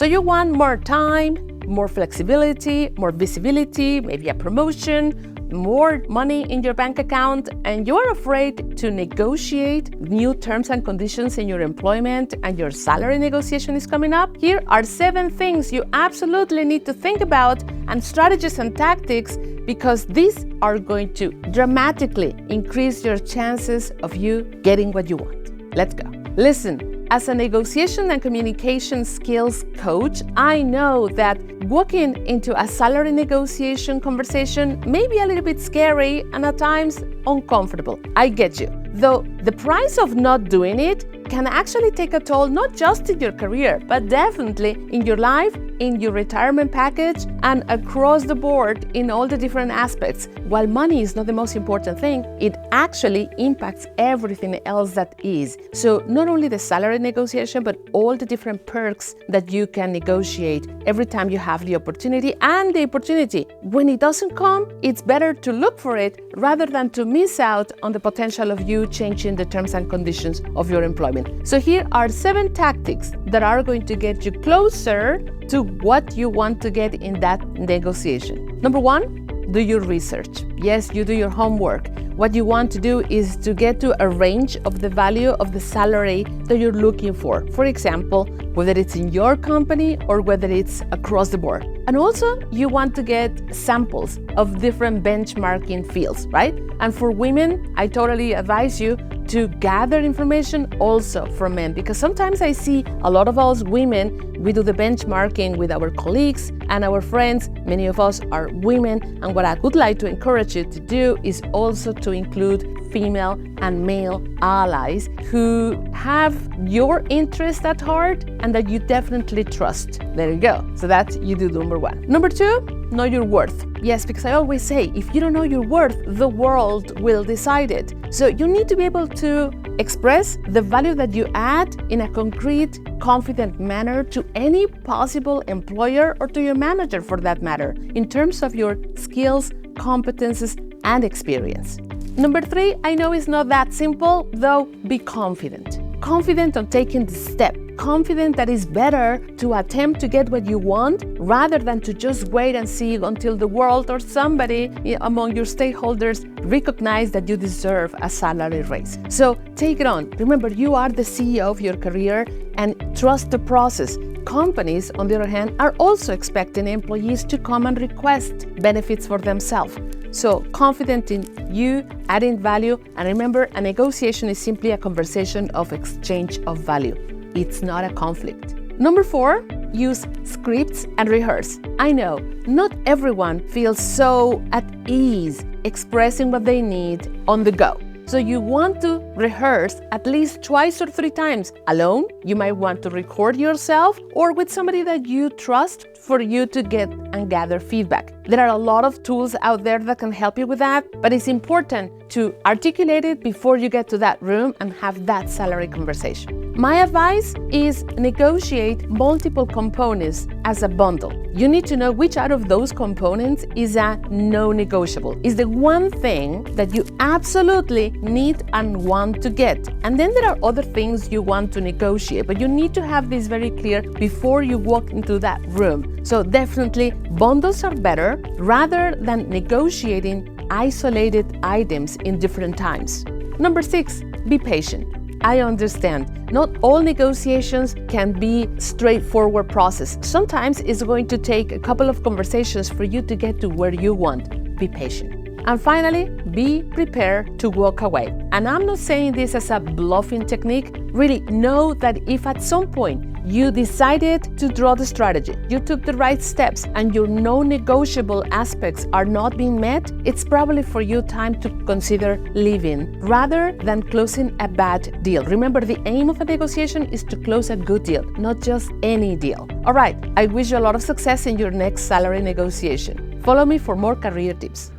So you want more time, more flexibility, more visibility, maybe a promotion, more money in your bank account, and you're afraid to negotiate new terms and conditions in your employment and your salary negotiation is coming up. Here are 7 things you absolutely need to think about and strategies and tactics, because these are going to dramatically increase your chances of you getting what you want. Let's go. Listen. As a negotiation and communication skills coach, I know that walking into a salary negotiation conversation may be a little bit scary and at times uncomfortable. I get you. Though the price of not doing it can actually take a toll not just in your career, but definitely in your life, in your retirement package, and across the board in all the different aspects. While money is not the most important thing, it actually impacts everything else that is. So not only the salary negotiation, but all the different perks that you can negotiate every time you have the opportunity. And the opportunity, when it doesn't come, it's better to look for it rather than to miss out on the potential of you changing the terms and conditions of your employment. So here are 7 tactics that are going to get you closer to what you want to get in that negotiation. Number 1, do your research. Yes, you do your homework. What you want to do is to get to a range of the value of the salary that you're looking for. For example, whether it's in your company or whether it's across the board. And also, you want to get samples of different benchmarking fields, right? And for women, I totally advise you to gather information also from men, because sometimes I see a lot of us women, we do the benchmarking with our colleagues and our friends. Many of us are women, and what I would like to encourage you to do is also to include female and male allies who have your interest at heart and that you definitely trust. There you go. So that you do number 1. Number 2, know your worth. Yes, because I always say, if you don't know your worth, the world will decide it. So you need to be able to express the value that you add in a concrete, confident manner to any possible employer or to your manager for that matter, in terms of your skills, competences, and experience. Number 3, I know it's not that simple, though be confident. Confident on taking the step. Confident that it's better to attempt to get what you want rather than to just wait and see until the world or somebody among your stakeholders recognize that you deserve a salary raise. So take it on. Remember, you are the CEO of your career and trust the process. Companies, on the other hand, are also expecting employees to come and request benefits for themselves. So confident in you, adding value, and remember, a negotiation is simply a conversation of exchange of value. It's not a conflict. Number 4, use scripts and rehearse. I know not everyone feels so at ease expressing what they need on the go. So you want to rehearse at least 2 or 3 times. Alone, you might want to record yourself or with somebody that you trust for you to get and gather feedback. There are a lot of tools out there that can help you with that, but it's important to articulate it before you get to that room and have that salary conversation. My advice is negotiate multiple components as a bundle. You need to know which out of those components is a no-negotiable, is the one thing that you absolutely need and want to get. And then there are other things you want to negotiate, but you need to have this very clear before you walk into that room. So definitely bundles are better rather than negotiating isolated items in different times. Number 6, be patient. I understand. Not all negotiations can be straightforward process. Sometimes it's going to take a couple of conversations for you to get to where you want. Be patient. And finally, be prepared to walk away. And I'm not saying this as a bluffing technique. Really know that if at some point you decided to draw the strategy, you took the right steps, and your non-negotiable aspects are not being met, it's probably for you time to consider leaving rather than closing a bad deal. Remember, the aim of a negotiation is to close a good deal, not just any deal. All right, I wish you a lot of success in your next salary negotiation. Follow me for more career tips.